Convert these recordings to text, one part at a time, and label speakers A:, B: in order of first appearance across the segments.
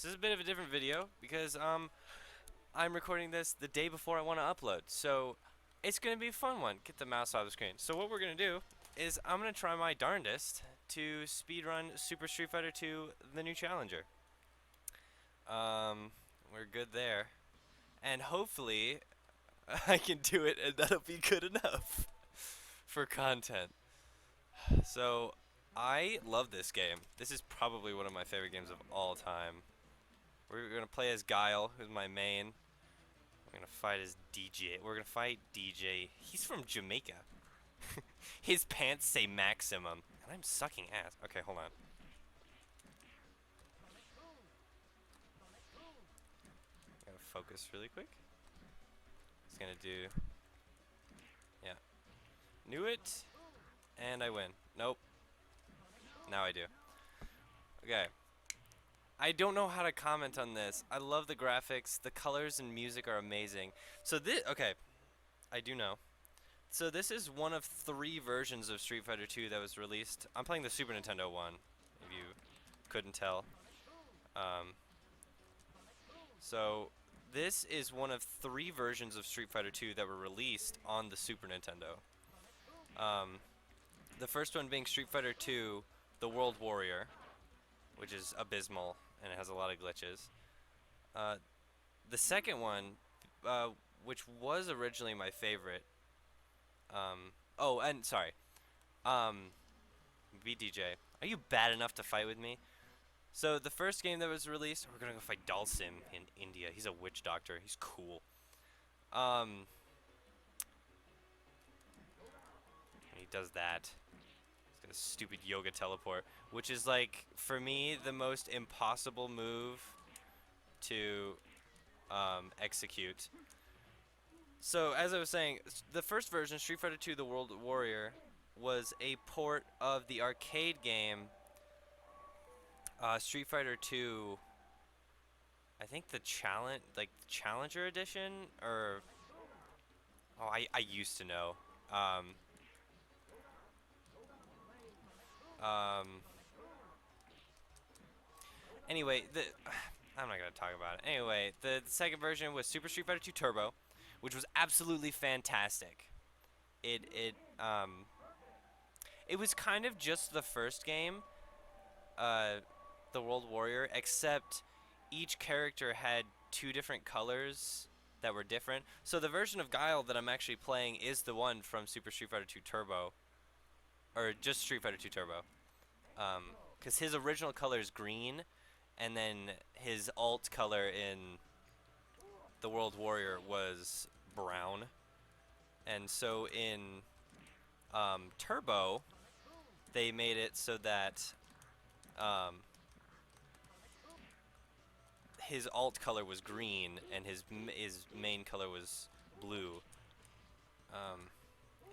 A: this is a bit of a different video because I'm recording this the day before I want to upload. So it's going to be a fun one. Get the mouse out of the screen. So what we're going to do is I'm going to try my darndest to speedrun Super Street Fighter 2 The New Challenger. We're good there. And hopefully I can do it and that'll be good enough for content. So I love this game. This is probably one of my favorite games of all time. We're gonna play as Guile, who's my main. We're gonna fight as DJ. We're gonna fight DJ. He's from Jamaica. His pants say maximum, and I'm sucking ass. Okay, hold on. Gotta focus really quick. It's gonna do. Yeah. Knew it, and I win. Nope. Now I do. Okay. I don't know how to comment on this. I love the graphics. The colors and music are amazing. So this, okay, I do know. So this is one of 3 versions of Street Fighter 2 that was released. I'm playing the Super Nintendo one, if you couldn't tell. So this is one of 3 versions of Street Fighter 2 that were released on the Super Nintendo. The first one being Street Fighter 2, The World Warrior, which is abysmal and it has a lot of glitches. The second one, which was originally my favorite. Oh, and sorry. BDJ, are you bad enough to fight with me? So the first game that was released, we're gonna go fight Dalsim in India. He's a witch doctor. He's cool. And he does that. He's got a stupid yoga teleport, which is like, for me, the most impossible move to execute. So as I was saying, the first version, Street Fighter 2: The World Warrior, was a port of the arcade game Street Fighter 2. I think the Challenger edition, or oh, I used to know. Anyway, I'm not gonna talk about it. Anyway, the second version was Super Street Fighter 2 Turbo, which was absolutely fantastic. It was kind of just the first game, the World Warrior, except each character had 2 different colors that were different. So the version of Guile that I'm actually playing is the one from Super Street Fighter 2 Turbo, or just Street Fighter 2 Turbo, because his original color is green, and then his alt color in the World Warrior was brown. And so in Turbo, they made it so that his alt color was green and his main color was blue.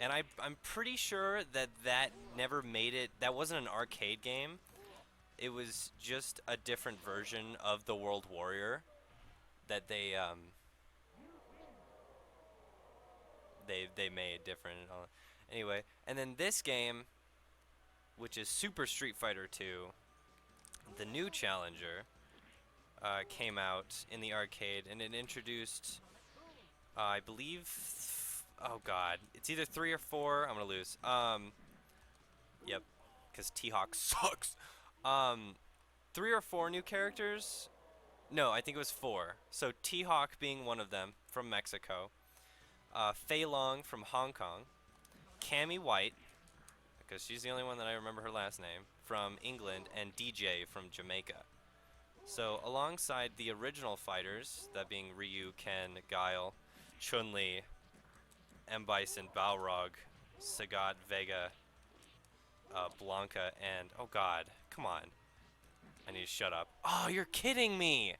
A: And I'm pretty sure that never made it. That wasn't an arcade game. It was just a different version of the World Warrior that they made different and all. Anyway, and then this game, which is Super Street Fighter 2, The New Challenger, came out in the arcade, and it introduced, I believe, oh god, it's either 3 or 4. I'm gonna lose. Yep, because T-Hawk sucks. 3 or 4 new characters. No, I think it was 4. So T-Hawk being one of them from Mexico, Fei Long from Hong Kong, Cammy White, because she's the only one that I remember her last name, from England, and DJ from Jamaica. So alongside the original fighters, that being Ryu, Ken, Guile, Chun-Li, M. Bison, Balrog, Sagat, Vega, Blanca, and oh god, come on. I need to shut up. Oh, you're kidding me!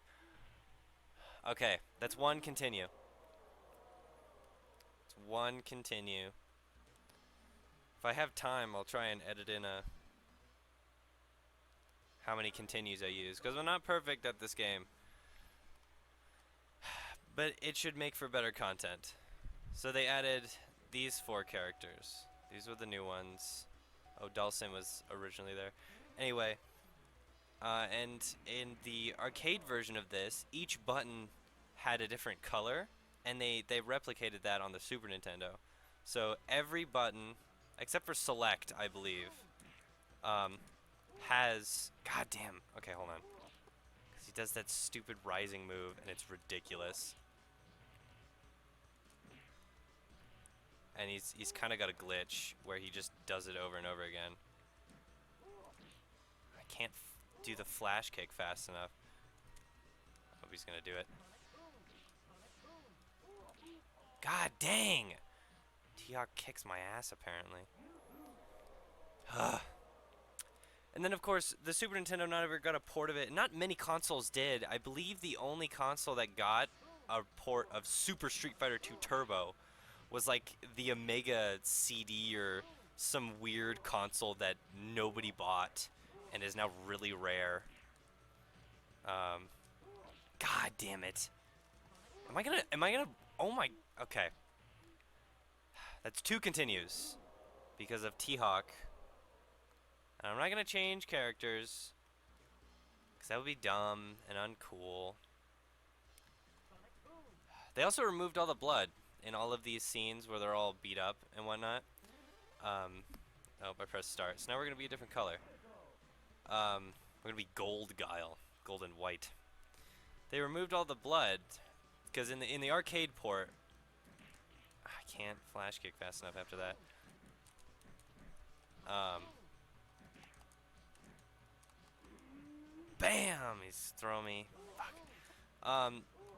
A: Okay, that's 1 continue. It's 1 continue. If I have time, I'll try and edit in how many continues I use, because I'm not perfect at this game. But it should make for better content. So they added these 4 characters. These were the new ones. Oh, Dalsim was originally there. Anyway, And in the arcade version of this, each button had a different color, and they replicated that on the Super Nintendo. So every button, except for select, I believe, um, has. God damn. Okay, hold on. Because he does that stupid rising move, and it's ridiculous. And he's kind of got a glitch where he just does it over and over again. I can't do the flash kick fast enough. Hope he's gonna do it. God dang! T-Hawk kicks my ass apparently. And then of course the Super Nintendo not ever got a port of it. Not many consoles did. I believe the only console that got a port of Super Street Fighter 2 Turbo was like the Omega CD or some weird console that nobody bought and is now really rare. God damn it. Am I gonna, oh my, okay. That's 2 continues because of T-Hawk. And I'm not gonna change characters because that would be dumb and uncool. They also removed all the blood in all of these scenes where they're all beat up and whatnot. Oh, I pressed start. So now we're gonna be a different color. We're gonna be gold Guile, gold and white. They removed all the blood because in the arcade port, I can't flash kick fast enough after that. Bam! He's throwing me. Fuck.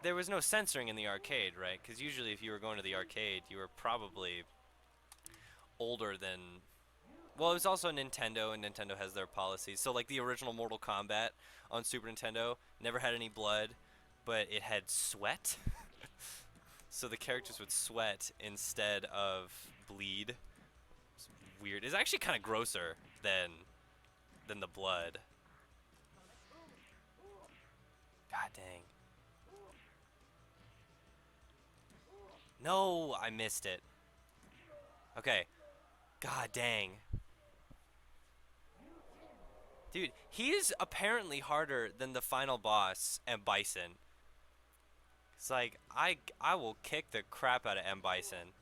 A: There was no censoring in the arcade, right? Because usually if you were going to the arcade, you were probably older than... Well, it was also Nintendo, and Nintendo has their policies. So, like, the original Mortal Kombat on Super Nintendo never had any blood, but it had sweat. So the characters would sweat instead of bleed. It's weird. It's actually kind of grosser than the blood. God dang. No, I missed it. Okay. God dang. Dude, he is apparently harder than the final boss, M. Bison. It's like, I will kick the crap out of M. Bison.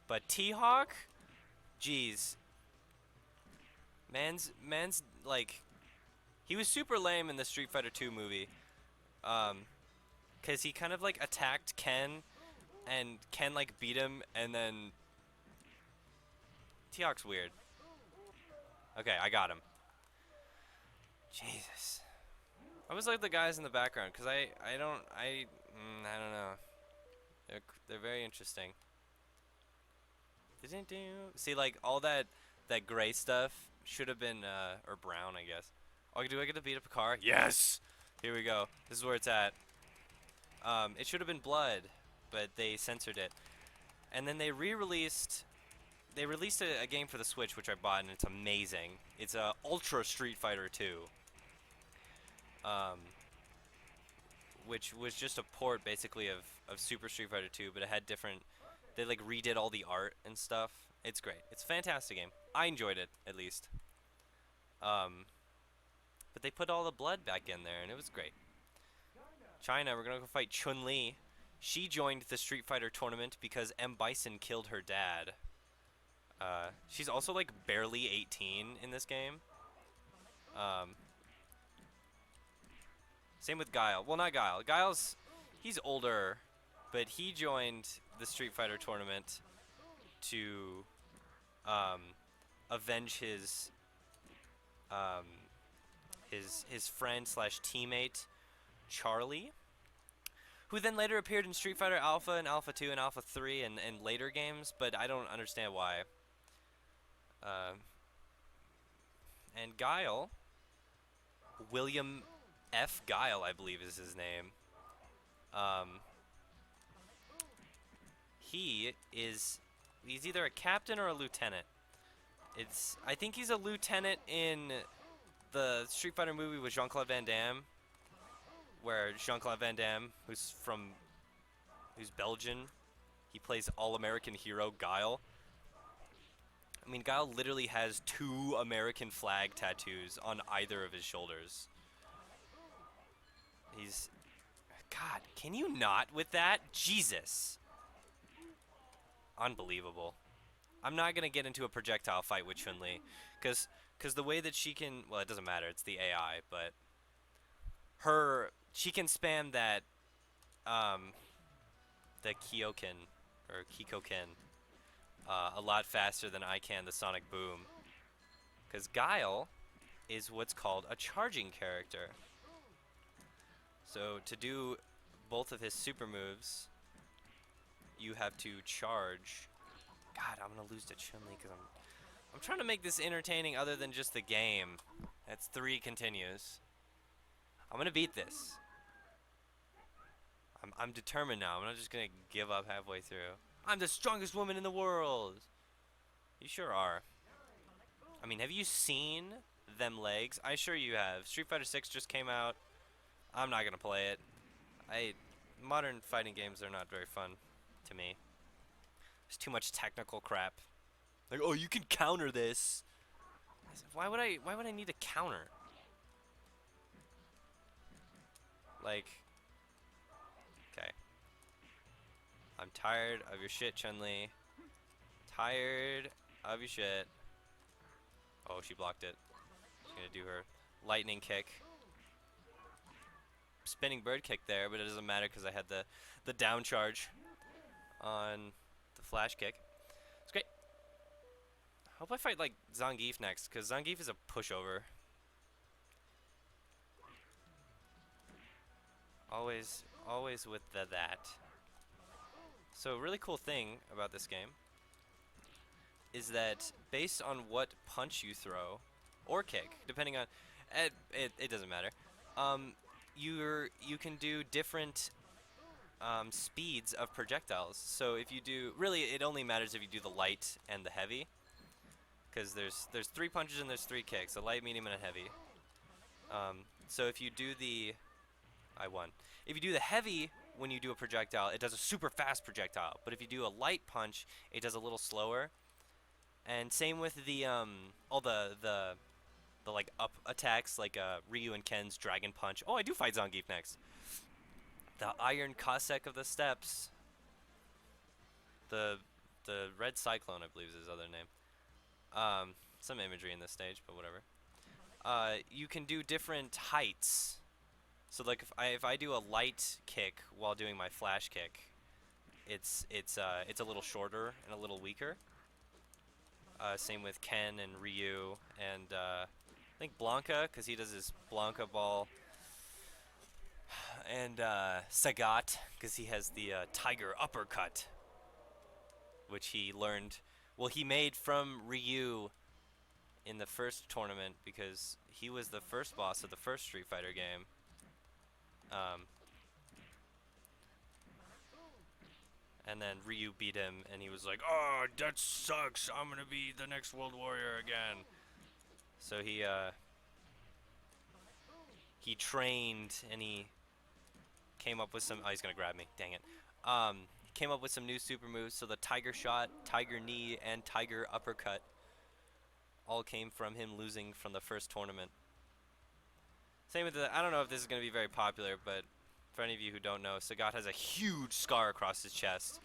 A: But T-Hawk? Jeez. Man's, like... He was super lame in the Street Fighter 2 movie. Because he kind of, like, attacked Ken, and Ken, like, beat him, and then... T-Hawk's weird. Okay, I got him. Jesus. I was like the guys in the background, because I don't know. They're very interesting. See, like, all that gray stuff should have been, or brown, I guess. Oh, do I get to beat up a car? Yes! Here we go. This is where it's at. It should have been blood, but they censored it. And then they released a game for the Switch, which I bought, and it's amazing. It's Ultra Street Fighter 2. Which was just a port, basically, of Super Street Fighter 2, but it had different... They, like, redid all the art and stuff. It's great. It's a fantastic game. I enjoyed it, at least. But they put all the blood back in there, and it was great. China, we're gonna go fight Chun-Li. She joined the Street Fighter tournament because M. Bison killed her dad. She's also, like, barely 18 in this game. Same with Guile. Well, not Guile. He's older, but he joined the Street Fighter tournament to avenge his friend slash teammate Charlie, who then later appeared in Street Fighter Alpha and Alpha 2 and Alpha 3 and later games, but I don't understand why. And Guile, William F. Guile, I believe is his name. He's either a captain or a lieutenant. I think he's a lieutenant in the Street Fighter movie with Jean-Claude Van Damme, where Jean-Claude Van Damme, who's Belgian, he plays all-American hero Guile. I mean, Guile literally has 2 American flag tattoos on either of his shoulders. He's... God, can you not with that? Jesus. Unbelievable. I'm not going to get into a projectile fight with Chun-Li. Because the way that she can... Well, it doesn't matter. It's the AI. But she can spam that... the Kyoken. Or Kikoken. A lot faster than I can the Sonic Boom. Because Guile is what's called a charging character. So to do both of his super moves, you have to charge. God, I'm gonna lose to Chun-Li because I'm trying to make this entertaining other than just the game. That's 3 continues. I'm gonna beat this. I'm determined now. I'm not just gonna give up halfway through. I'm the strongest woman in the world. You sure are. I mean, have you seen them legs? I sure you have. Street Fighter 6 just came out. I'm not gonna play it. Modern fighting games are not very fun to me. There's too much technical crap. Like, oh, you can counter this. Why would I need to counter? Like, okay. I'm tired of your shit, Chun-Li. Tired of your shit. Oh, she blocked it. She's gonna do her lightning kick. Spinning bird kick there, but it doesn't matter because I had the down charge on the flash kick. It's great. I hope I fight like Zangief next, because Zangief is a pushover. Always with that. So a really cool thing about this game is that based on what punch you throw or kick, depending on it doesn't matter. You can do different speeds of projectiles. So if you do, really it only matters if you do the light and the heavy, because there's 3 punches and there's 3 kicks, a light, medium, and a heavy. So if you do I won. If you do the heavy when you do a projectile, it does a super fast projectile. But if you do a light punch, it does a little slower. And same with the all the like up attacks, like Ryu and Ken's Dragon Punch. Oh, I do fight Zangief next. The Iron Cossack of the Steppes. The Red Cyclone, I believe, is his other name. Some imagery in this stage, but whatever. You can do different heights. So like if I do a light kick while doing my flash kick, it's a little shorter and a little weaker. Same with Ken and Ryu and I think Blanca, because he does his Blanca ball, and Sagat, because he has the Tiger Uppercut, which he learned. Well, he made from Ryu in the first tournament because he was the first boss of the first Street Fighter game. And then Ryu beat him, and he was like, "Oh, that sucks. I'm gonna be the next World Warrior again." So he trained, and he came up with some. Oh, he's gonna grab me. Dang it. Came up with some new super moves. So the Tiger Shot, Tiger Knee, and Tiger Uppercut all came from him losing from the first tournament. Same with I don't know if this is gonna be very popular, but for any of you who don't know, Sagat has a huge scar across his chest,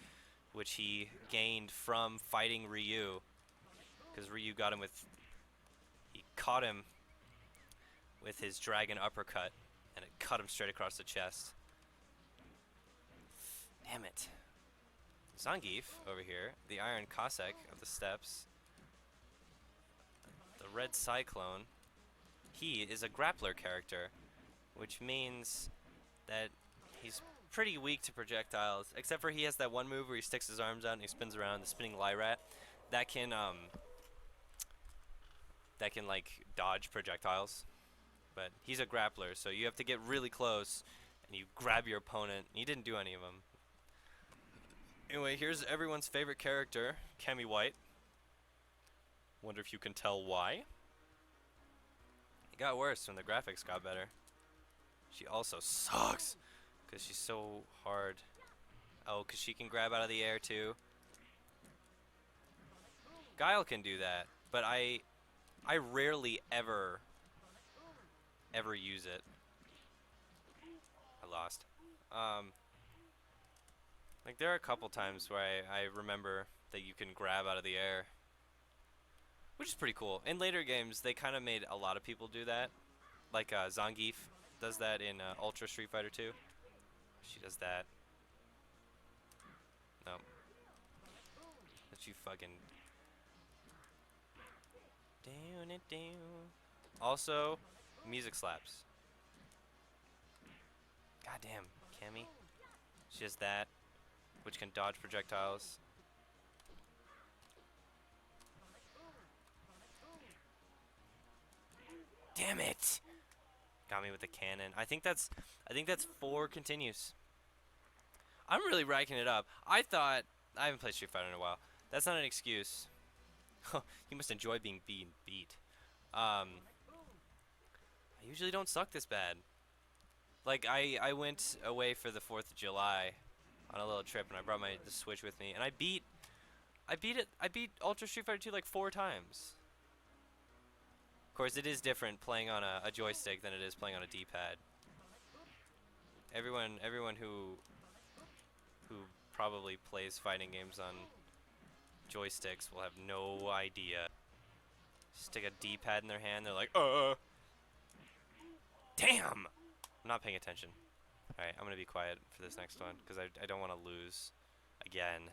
A: which he gained from fighting Ryu, because Ryu got him with, he caught him with his Dragon Uppercut, and it cut him straight across the chest. Damn it. Zangief, over here, the Iron Cossack of the Steppes, the Red Cyclone, he is a grappler character, which means that he's pretty weak to projectiles, except for he has that one move where he sticks his arms out and he spins around, the spinning Lyrat, that can like dodge projectiles. But he's a grappler, so you have to get really close and you grab your opponent. He didn't do any of them. Anyway, here's everyone's favorite character, Cammy White. Wonder if you can tell why. It got worse when the graphics got better. She also sucks because she's so hard. Oh, because she can grab out of the air too. Guile can do that, but I rarely ever use it. lost. Like there are a couple times where I remember that you can grab out of the air, which is pretty cool. In later games, they kind of made a lot of people do that. Like Zangief does that in Ultra Street Fighter 2. She does that. No. That you fucking down it down. Also, music slaps. Goddamn, Cammy. She has that, which can dodge projectiles. Damn it! Got me with the cannon. I think that's 4 continues. I'm really racking it up. I haven't played Street Fighter in a while. That's not an excuse. You must enjoy being beat. I usually don't suck this bad. Like I went away for the 4th of July on a little trip and I brought the Switch with me and I beat Ultra Street Fighter 2 like 4 times. Of course, it is different playing on a joystick than it is playing on a D-pad. Everyone who probably plays fighting games on joysticks will have no idea. Stick a D-pad in their hand, they're like, damn! I'm not paying attention. Alright, I'm gonna be quiet for this next one, because I don't want to lose again.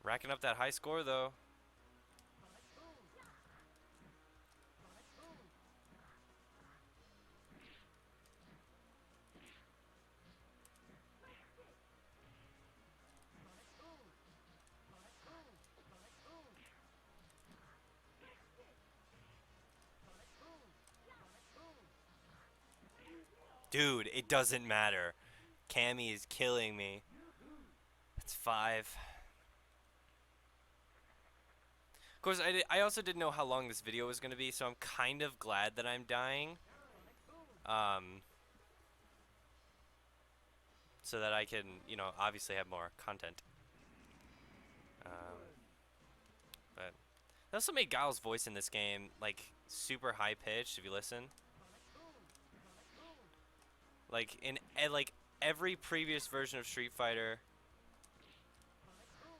A: Racking up that high score, though. Dude, it doesn't matter. Cammy is killing me. That's 5. Of course, I also didn't know how long this video was going to be, so I'm kind of glad that I'm dying. So that I can, obviously have more content. But they also made Guile's voice in this game, like, super high-pitched, if you listen. Like, in every previous version of Street Fighter,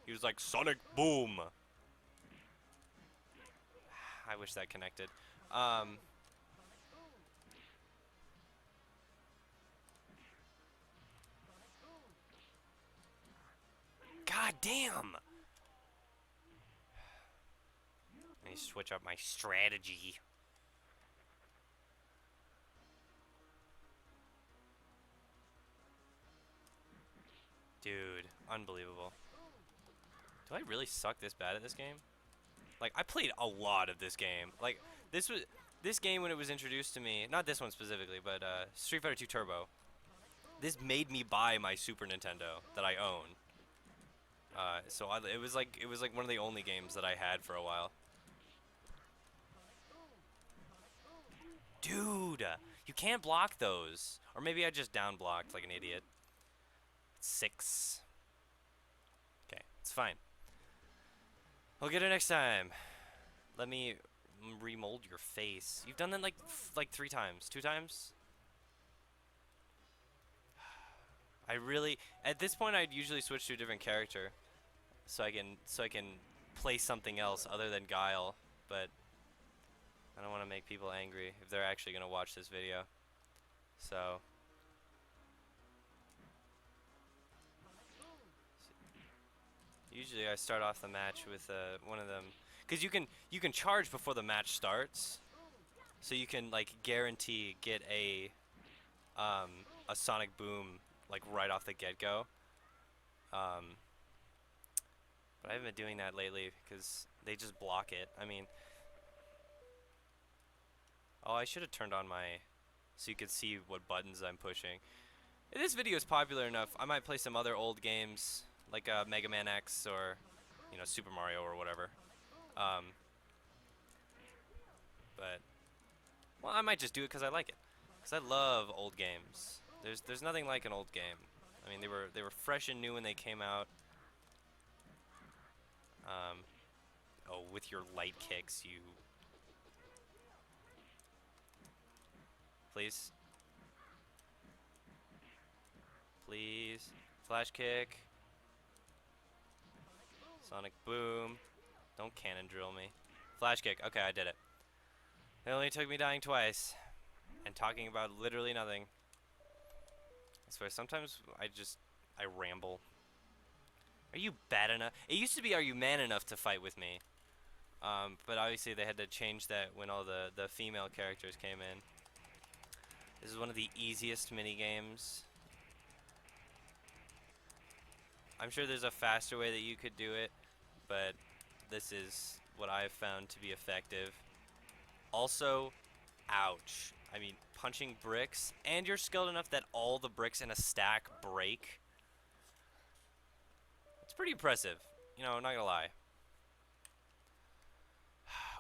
A: he was like, Sonic Boom! I wish that connected. God damn! Let me switch up my strategy. Dude, unbelievable. Do I really suck this bad at this game? Like, I played a lot of this game. Like, this game when it was introduced to me, not this one specifically, but Street Fighter 2 Turbo. This made me buy my Super Nintendo that I own. So it was like one of the only games that I had for a while. Dude, you can't block those. Or maybe I just down blocked like an idiot. 6. Okay, it's fine. We'll get it next time. Let me remold your face. You've done that like 3 times, 2 times. I really, at this point, I'd usually switch to a different character, so I can play something else other than Guile. But I don't want to make people angry if they're actually gonna watch this video. So. Usually I start off the match with one of them, because you can charge before the match starts, so you can like guarantee get a Sonic Boom like right off the get-go. But I haven't been doing that lately because they just block it. I mean, oh, I should have turned on my so you could see what buttons I'm pushing. If this video is popular enough, I might play some other old games. Like Mega Man X or, Super Mario or whatever. But, well, I might just do it because I like it. Because I love old games. There's nothing like an old game. I mean, they were fresh and new when they came out. Oh, with your light kicks, you... Please. Please. Flash kick. Sonic boom. Don't cannon drill me. Flash kick. Okay, I did it. It only took me dying twice. And talking about literally nothing. I swear, sometimes I ramble. Are you bad enough? It used to be, are you man enough to fight with me? But obviously they had to change that when all the female characters came in. This is one of the easiest mini games. I'm sure there's a faster way that you could do it, but this is what I've found to be effective. Also, ouch. I mean, punching bricks, and you're skilled enough that all the bricks in a stack break. It's pretty impressive. You know, not gonna lie.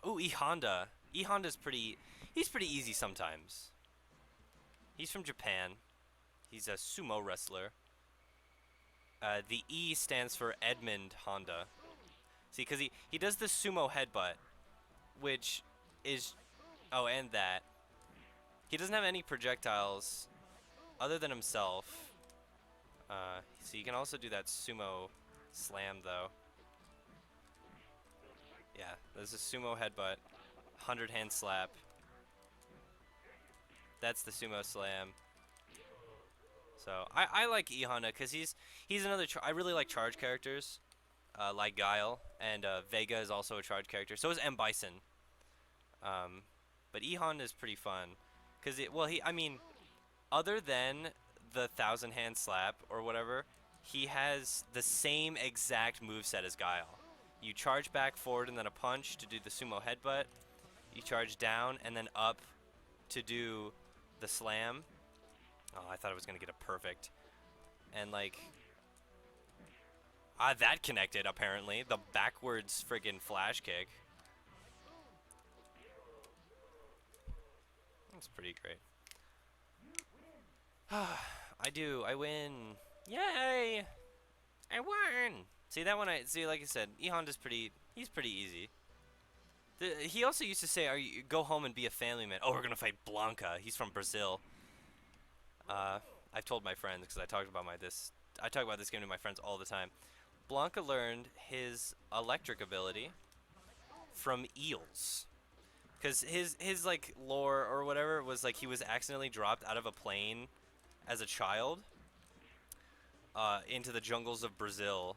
A: Ooh, E Honda. E Honda's he's pretty easy sometimes. He's from Japan. He's a sumo wrestler. The E stands for Edmund Honda. See, because he does the sumo headbutt, which is... Oh, and that. He doesn't have any projectiles other than himself. So you can also do that sumo slam, though. Yeah, there's a sumo headbutt. 100-hand slap. That's the sumo slam. So I like E Honda because he's another. I really like charge characters, like Guile, and Vega is also a charge character. So is M Bison. But E Honda is pretty fun because I mean, other than the 1,000-hand slap or whatever, he has the same exact moveset as Guile. You charge back, forward, and then a punch to do the sumo headbutt. You charge down and then up to do the slam. Oh, I thought I was going to get a perfect. And, like... that connected, apparently. The backwards friggin' flash kick. That's pretty great. I win. Yay! I won! See, that one, like I said, E Honda's he's pretty easy. He also used to say, go home and be a family man. Oh, we're going to fight Blanca. He's from Brazil. I've told my friends because I talk about this game to my friends all the time. Blanca learned his electric ability from eels, because his like lore or whatever was like he was accidentally dropped out of a plane as a child into the jungles of Brazil,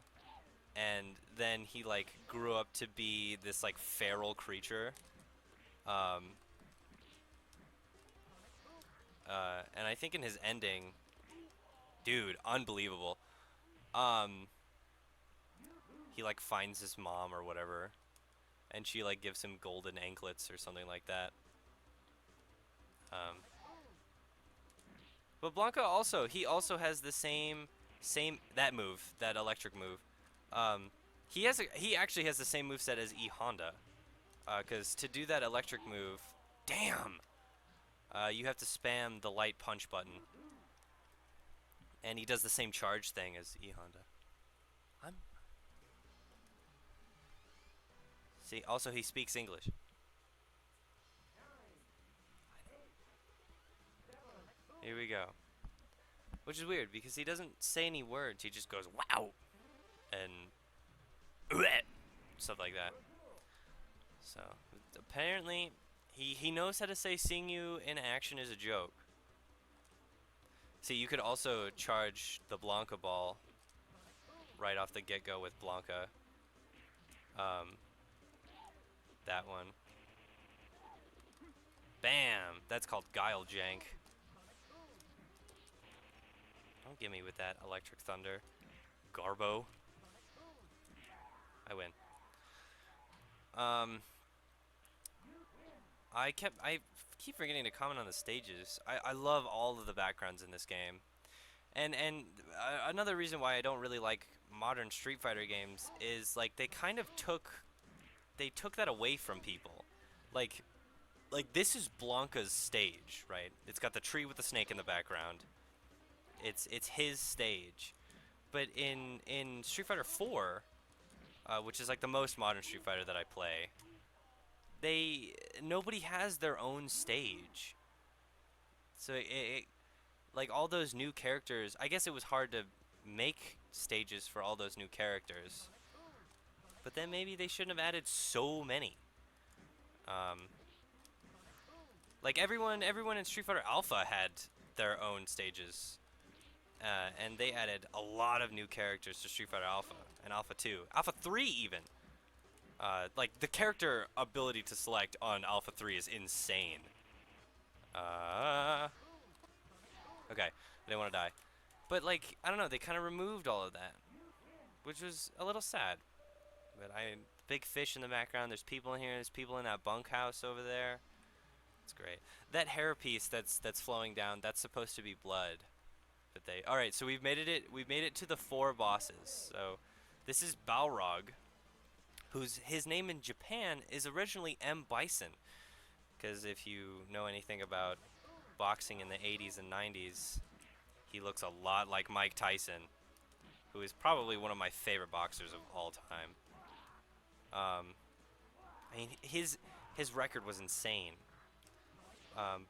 A: and then he like grew up to be this like feral creature. And I think in his ending, dude, unbelievable. He like finds his mom or whatever, and she like gives him golden anklets or something like that. But Blanca he also has the same that move, that electric move. He actually has the same moveset as E Honda, because to do that electric move, damn. You have to spam the light punch button. And he does the same charge thing as E Honda. See, also he speaks English. Here we go. Which is weird because he doesn't say any words. He just goes, wow! And stuff like that. So, apparently, he knows how to say seeing you in action is a joke. See, you could also charge the Blanca ball right off the get-go with Blanca. That one. Bam! That's called Guile Jank. Don't get me with that Electric Thunder. Garbo. I win. I keep forgetting to comment on the stages. I love all of the backgrounds in this game. And another reason why I don't really like modern Street Fighter games is like they kind of took that away from people. Like this is Blanca's stage, right? It's got the tree with the snake in the background. It's his stage. But in Street Fighter 4, which is like the most modern Street Fighter that I play, nobody has their own stage. So like all those new characters. I guess it was hard to make stages for all those new characters, but then maybe they shouldn't have added so many. Um, like everyone in Street Fighter Alpha had their own stages, and they added a lot of new characters to Street Fighter Alpha and Alpha 2, Alpha 3 even. Like the character ability to select on Alpha 3 is insane. Okay, I didn't want to die. But like, I don't know, they kind of removed all of that, which was a little sad. But big fish in the background. There's people in here. There's people in that bunkhouse over there. It's great. That hairpiece that's flowing down. That's supposed to be blood. But all right. So we've made it. We've made it to the 4 bosses. So this is Balrog, his name in Japan is originally M. Bison. Because if you know anything about boxing in the 80s and 90s, he looks a lot like Mike Tyson, who is probably one of my favorite boxers of all time. I mean, his record was insane.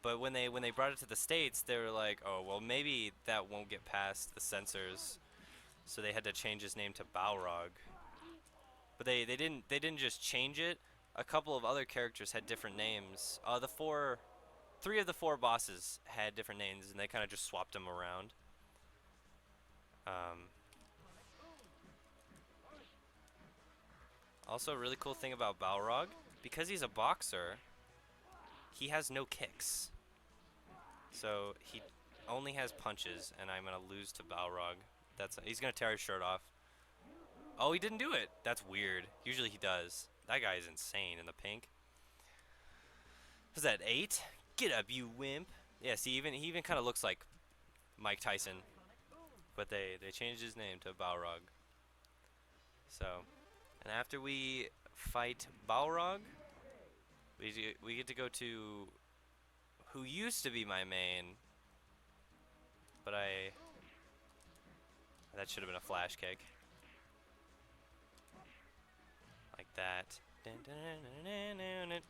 A: But when they brought it to the States, they were like, oh well, maybe that won't get past the censors, so they had to change his name to Balrog. But they didn't just change it. A couple of other characters had different names. 3 of the 4 bosses had different names, and they kind of just swapped them around. Also, a really cool thing about Balrog, because he's a boxer, he has no kicks. So he only has punches, and I'm gonna lose to Balrog. He's gonna tear his shirt off. Oh, he didn't do it. That's weird. Usually he does. That guy is insane in the pink. Was that 8? Get up, you wimp. Yeah, see, he even kind of looks like Mike Tyson. But they changed his name to Balrog. So, and after we fight Balrog, we get to go to who used to be my main, but that should have been a flash kick. Like that.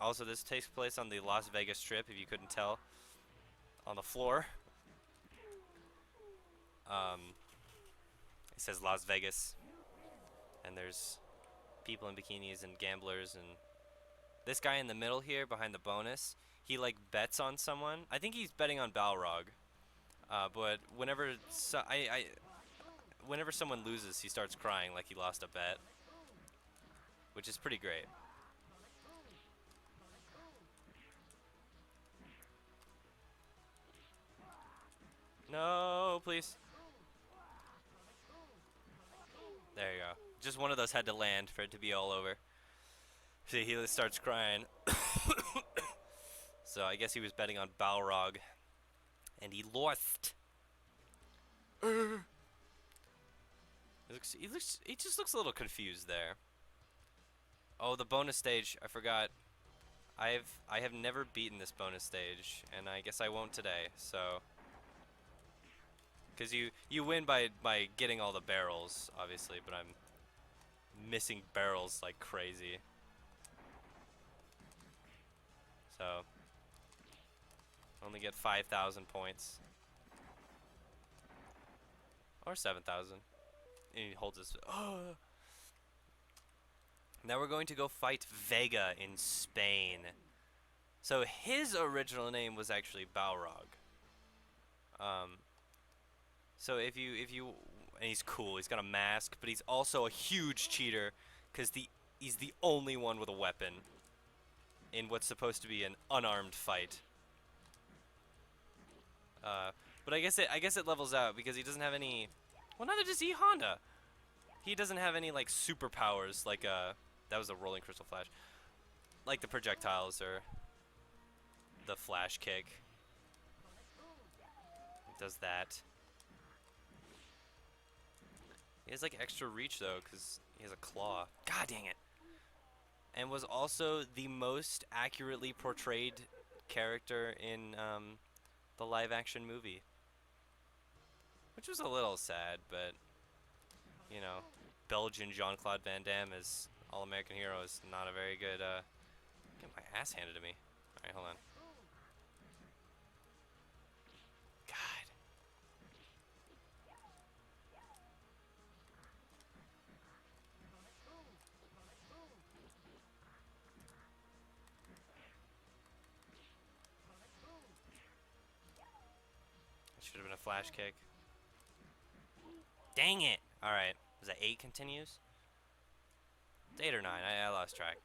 A: Also, this takes place on the Las Vegas Strip, if you couldn't tell. On the floor. It says Las Vegas. And there's people in bikinis and gamblers. And this guy in the middle here, behind the bonus, he like bets on someone. I think he's betting on Balrog. But whenever whenever someone loses, he starts crying like he lost a bet. Which is pretty great. No, please. There you go. Just one of those had to land for it to be all over. See, he starts crying. So I guess he was betting on Balrog. And he lost. He just looks a little confused there. Oh, the bonus stage. I forgot. I have never beaten this bonus stage, and I guess I won't today. So, because you win by getting all the barrels, obviously, but I'm missing barrels like crazy. So, only get 5,000 points or 7,000. And he holds his. Oh. Now we're going to go fight Vega in Spain. So his original name was actually Balrog. So if you and he's cool. He's got a mask, but he's also a huge cheater because he's the only one with a weapon in what's supposed to be an unarmed fight. But I guess it levels out because he doesn't have any. Well, neither does E Honda. He doesn't have any like superpowers like that was a rolling crystal flash. Like the projectiles or the flash kick. It does that. He has like extra reach though because he has a claw. God dang it. And was also the most accurately portrayed character in the live action movie. Which was a little sad, but you know, Belgian Jean-Claude Van Damme as All-American Hero is not a very good, get my ass handed to me. Alright, hold on. God. flash kick. Dang it! Alright. Was that 8 continues? It's 8 or 9. I lost track.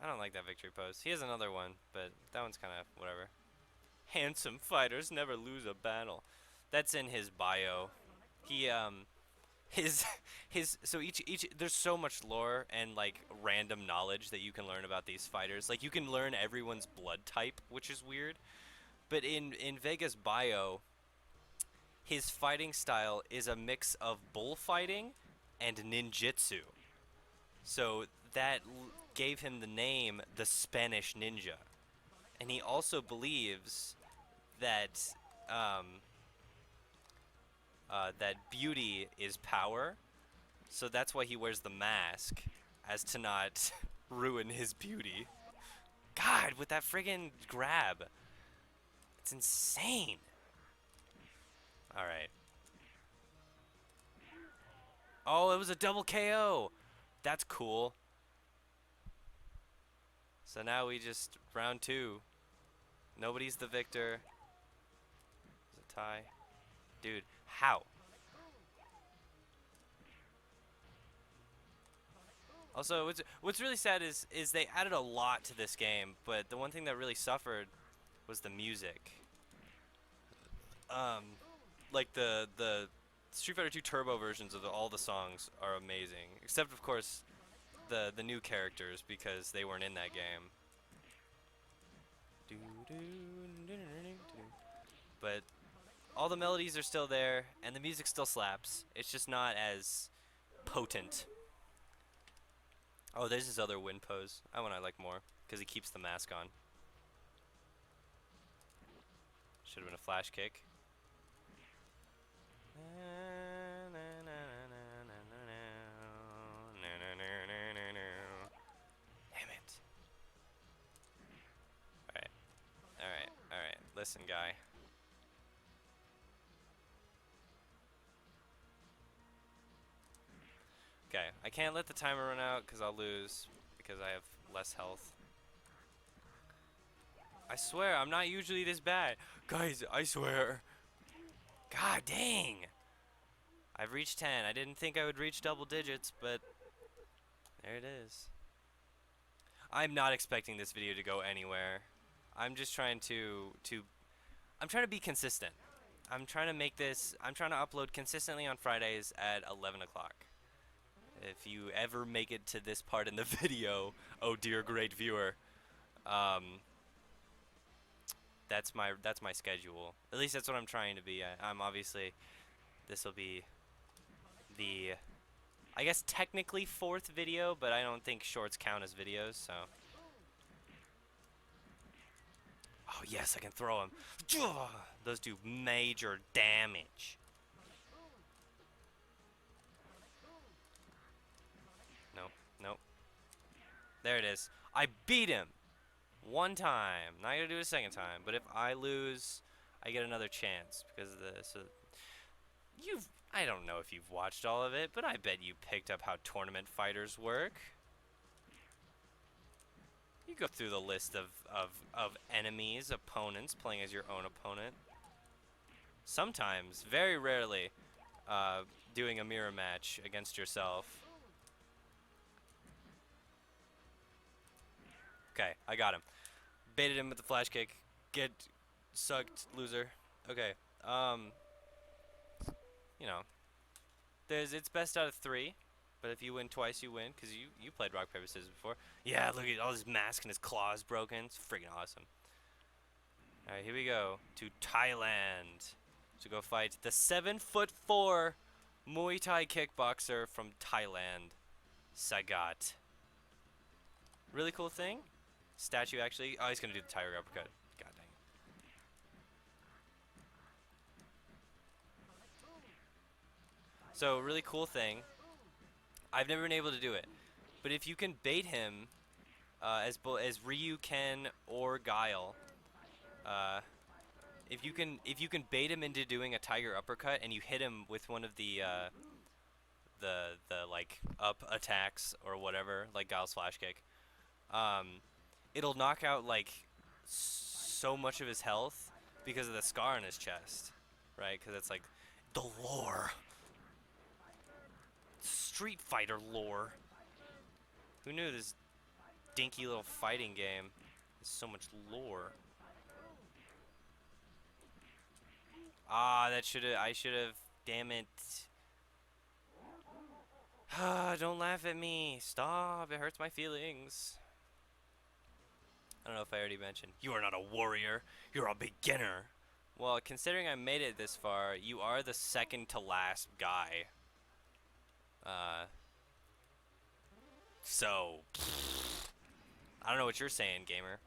A: I don't like that victory pose. He has another one, but that one's kind of whatever. Handsome fighters never lose a battle. That's in his bio. He his so each there's so much lore and like random knowledge that you can learn about these fighters. Like you can learn everyone's blood type, which is weird. But in Vega's bio, his fighting style is a mix of bullfighting and ninjutsu. So that gave him the name the Spanish Ninja. And he also believes that that beauty is power. So that's why he wears the mask, as to not ruin his beauty. God, with that friggin' grab. It's insane. Alright. Oh, it was a double KO. That's cool. So now we just, round 2. Nobody's the victor. It's a tie. Dude, how? Also, what's really sad is they added a lot to this game, but the one thing that really suffered was the music. Like the Street Fighter 2 Turbo versions of all the songs are amazing, except of course the new characters because they weren't in that game. But all the melodies are still there, and the music still slaps. It's just not as potent. Oh, there's his other win pose. That one I like more, because he keeps the mask on. Should have been a flash kick. Damn it. Alright. Alright. Alright. Listen, guy. Okay, I can't let the timer run out because I'll lose because I have less health. I swear, I'm not usually this bad. Guys, I swear. God dang. I've reached 10. I didn't think I would reach double digits, but there it is. I'm not expecting this video to go anywhere. I'm just trying I'm trying to be consistent. I'm trying to upload consistently on Fridays at 11 o'clock. If you ever make it to this part in the video, oh dear great viewer, that's my schedule. At least that's what I'm trying to be. I'm obviously, this will be the, I guess technically 4th video, but I don't think shorts count as videos, so. Oh yes, I can throw them. Those do major damage. Nope. There it is. I beat him. 1 time. Not gonna do it a 2nd time. But if I lose, I get another chance because of this. So I don't know if you've watched all of it, but I bet you picked up how tournament fighters work. You go through the list of enemies, opponents, playing as your own opponent. Sometimes, very rarely, doing a mirror match against yourself. Okay, I got him. Baited him with the flash kick. Get sucked, loser. Okay, you know, it's best out of 3, but if you win twice, you win, because you played rock, paper, scissors before. Yeah, look at all his mask and his claws broken. It's freaking awesome. Alright, here we go to Thailand to go fight the 7'4" Muay Thai kickboxer from Thailand, Sagat. Really cool thing. Statue actually. Oh, he's gonna do the tiger uppercut. God dang it. So really cool thing. I've never been able to do it, but if you can bait him, as Ryu can or Guile, if you can bait him into doing a tiger uppercut and you hit him with one of the like up attacks or whatever, like Guile's flash kick. It'll knock out like so much of his health because of the scar on his chest, right? Because it's like the lore, Street Fighter lore. Who knew this dinky little fighting game has so much lore? Ah, that should have. I should have. Damn it. Ah, don't laugh at me. Stop. It hurts my feelings. I don't know if I already mentioned. You are not a warrior. You're a beginner. Well, considering I made it this far, you are the second to last guy. Uh, so, I don't know what you're saying, gamer.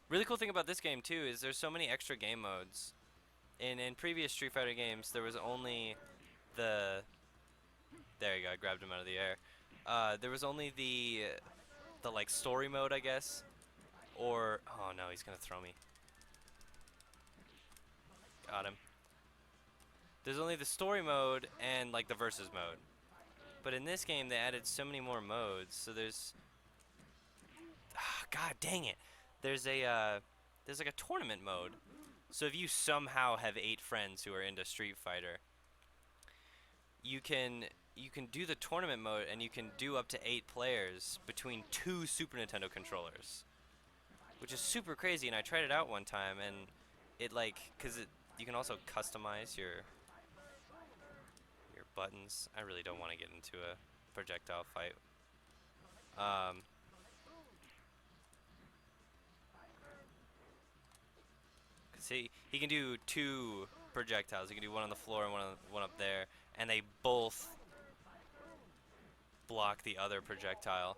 A: Really cool thing about this game too is there's so many extra game modes. In previous Street Fighter games, there was only the. There you go. I grabbed him out of the air. There was only the like story mode, I guess, or oh no, he's gonna throw me. Got him. There's only the story mode and like the versus mode. But in this game, they added so many more modes. So there's, God dang it, there's like a tournament mode. So if you somehow have 8 friends who are into Street Fighter, you can do the tournament mode and you can do up to 8 players between 2 Super Nintendo controllers, which is super crazy. And I tried it out one time and it like, you can also customize your buttons. I really don't want to get into a projectile fight. Cause he can do 2 projectiles. He can do one on the floor and one up there, and they both block the other projectile.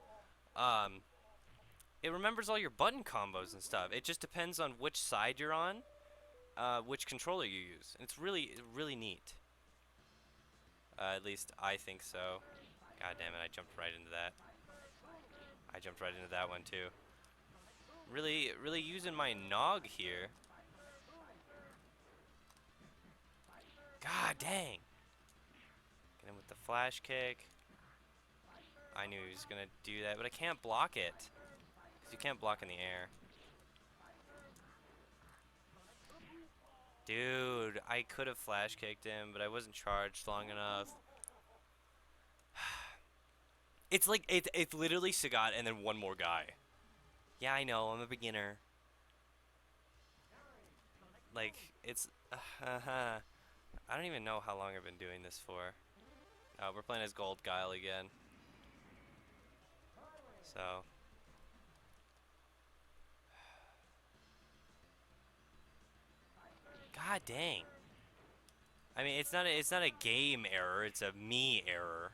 A: It remembers all your button combos and stuff. It just depends on which side you're on, which controller you use. And it's really neat. At least I think so. God damn it, I jumped right into that. I jumped right into that one too. Really using my nog here. God dang. Get him with the flash kick. I knew he was gonna do that, but I can't block it. Because you can't block in the air. Dude, I could have flash kicked him, but I wasn't charged long enough. It's like, it's literally Sagat and then one more guy. Yeah, I know, I'm a beginner. Like, it's, I don't even know how long I've been doing this for. We're playing as Gold Guile again. So. God dang. I mean, it's not a game error, it's a me error.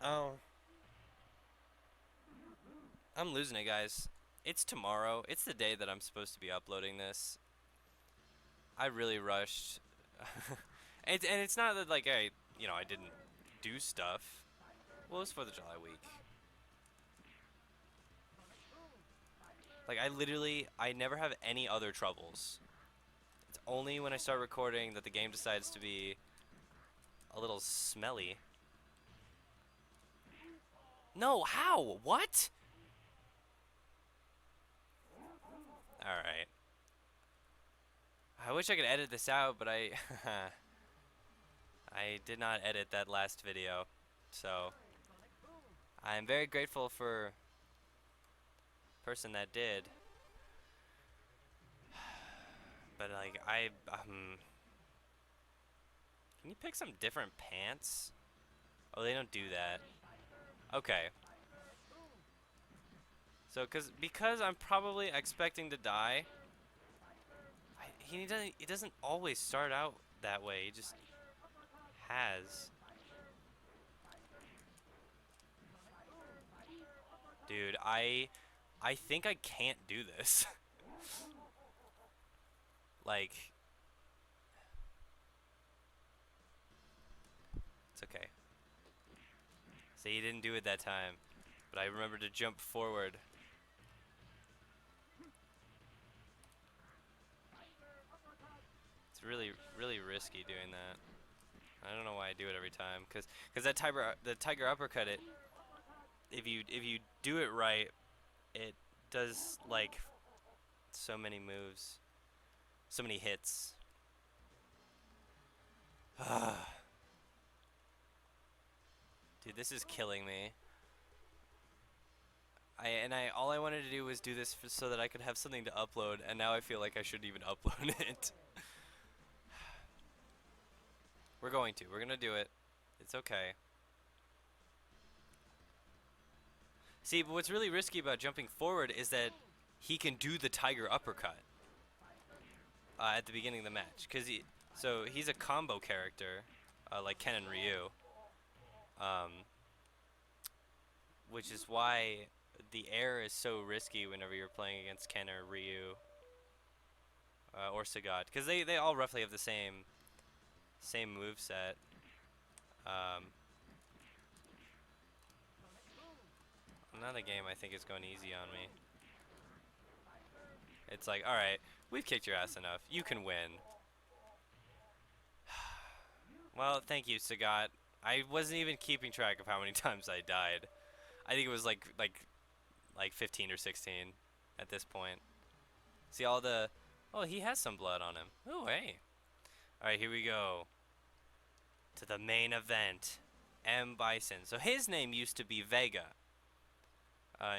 A: Oh. I'm losing it, guys. It's tomorrow. It's the day that I'm supposed to be uploading this. I really rushed. And it's not that, like, I didn't do stuff. Well, it was 4th of July week. Like, I never have any other troubles. It's only when I start recording that the game decides to be a little smelly. No, how? What? Alright. I wish I could edit this out, but I did not edit that last video. So, I'm very grateful for the person that did. But, like, can you pick some different pants? Oh, they don't do that. Okay. So, because I'm probably expecting to die, he doesn't always start out that way. He just has. Dude, I think I can't do this. Like, it's okay. See, he didn't do it that time, but I remember to jump forward. It's really, really risky doing that. I don't know why I do it every time, cause the tiger uppercut, if you do it right, it does like so many moves, so many hits. Dude, this is killing me. I all I wanted to do was do this so that I could have something to upload, and now I feel like I shouldn't even upload it. We're going to. We're gonna do it. It's okay. See, but what's really risky about jumping forward is that he can do the tiger uppercut at the beginning of the match, so he's a combo character, like Ken and Ryu, um, which is why the air is so risky whenever you're playing against Ken or Ryu, or Sagat, because they all roughly have the same move set. Um, Another game I think is going easy on me. It's like, all right, we've kicked your ass enough. You can win. Well, thank you, Sagat. I wasn't even keeping track of how many times I died. I think it was like 15 or 16 at this point. See all the... Oh, he has some blood on him. Oh, hey. All right, here we go. To the main event. M. Bison. So his name used to be Vega.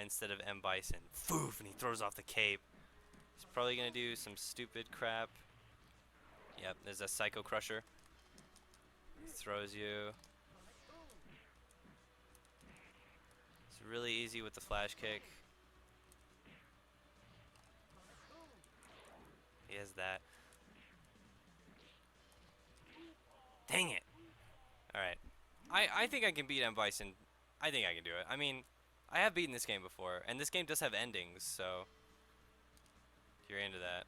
A: Instead of M. Bison. Foof, and he throws off the cape. He's probably going to do some stupid crap. Yep, there's a Psycho Crusher. He throws you. It's really easy with the flash kick. He has that. Dang it. Alright. I think I can beat M. Bison. I think I can do it. I mean, I have beaten this game before, and this game does have endings, so if you're into that.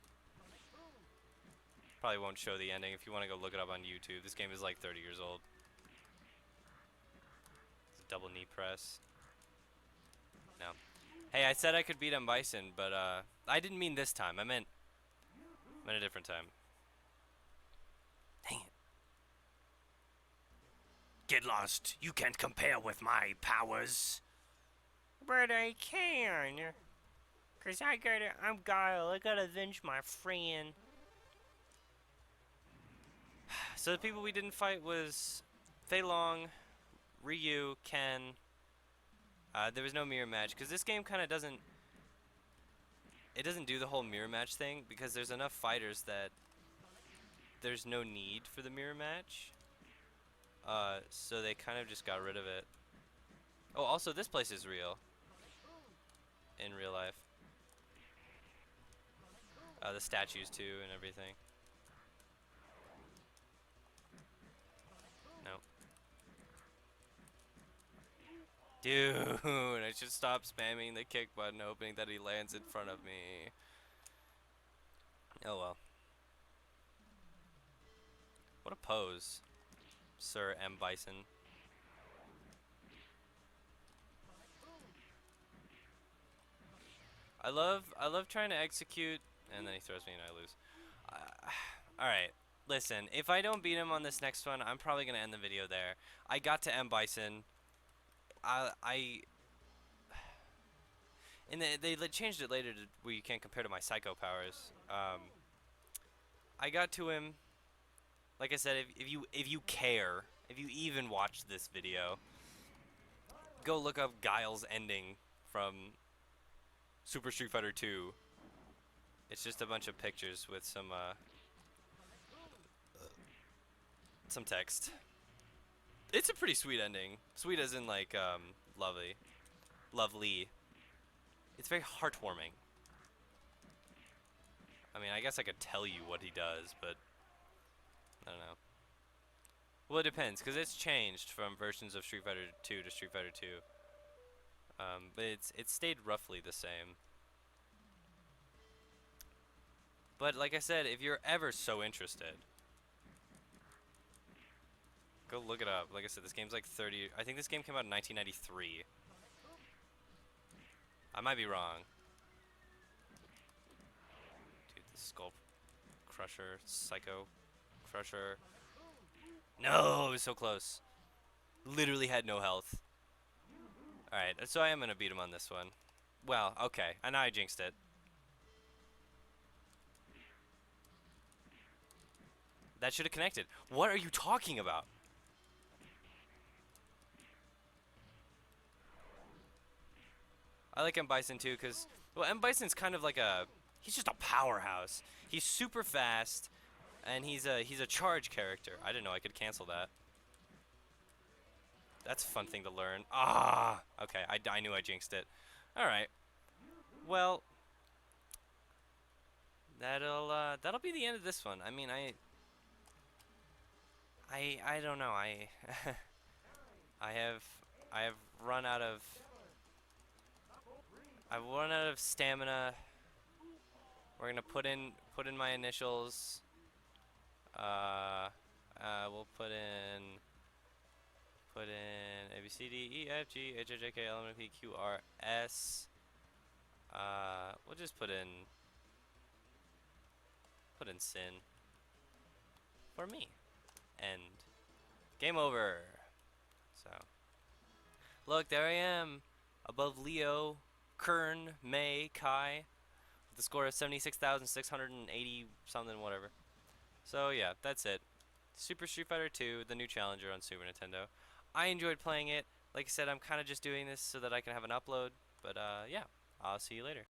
A: Probably won't show the ending if you want to go look it up on YouTube. This game is like 30 years old. It's a double knee press. No. Hey, I said I could beat M. Bison, but I didn't mean this time. I meant a different time. Dang it. Get lost. You can't compare with my powers. But I can. Cause I'm Guile. I gotta avenge my friend. So the people we didn't fight was Fei Long, Ryu, Ken. There was no mirror match because this game kind of doesn't do the whole mirror match thing because there's enough fighters that there's no need for the mirror match. So they kind of just got rid of it. Oh, also this place is real. In real life. The statues too and everything. No. Dude, I should stop spamming the kick button hoping that he lands in front of me. Oh well. What a pose, Sir M. Bison. I love trying to execute, and then he throws me and I lose. Alright, listen, if I don't beat him on this next one, I'm probably going to end the video there. I got to M. Bison. And they changed it later to where you can't compare to my Psycho powers. I got to him. Like I said, if you care, if you even watched this video, go look up Guile's ending from Super Street Fighter 2. It's just a bunch of pictures with some text. It's a pretty sweet ending. Sweet as in like lovely. Lovely. It's very heartwarming. I mean, I guess I could tell you what he does, but I don't know. Well, it depends, because it's changed from versions of Street Fighter 2 to Street Fighter 2. But it's stayed roughly the same. But like I said, if you're ever so interested, go look it up. Like I said, this game's like 30... I think this game came out in 1993. I might be wrong. Dude, the Skull Crusher, Psycho. Crusher. No, it was so close. Literally had no health. Alright, so I am going to beat him on this one. Well, okay. And I jinxed it. That should have connected. What are you talking about? I like M. Bison too, because, well, M. Bison's kind of like a, he's just a powerhouse. He's super fast, and he's a charge character. I didn't know I could cancel that. That's a fun thing to learn. Ah! Okay, I knew I jinxed it. Alright. Well, that'll be the end of this one. I mean, I don't know. I have, I have run out of, I've run out of stamina. We're gonna put in my initials. We'll put in A B C D E F G H I J K L M N P Q R S. We'll just put in sin for me, and game over. So look, there I am, above Leo, Kern, May, Kai, with a score of 76,680 something, whatever. So yeah, that's it. Super Street Fighter 2, the new challenger on Super Nintendo. I enjoyed playing it. Like I said, I'm kind of just doing this so that I can have an upload. But yeah, I'll see you later.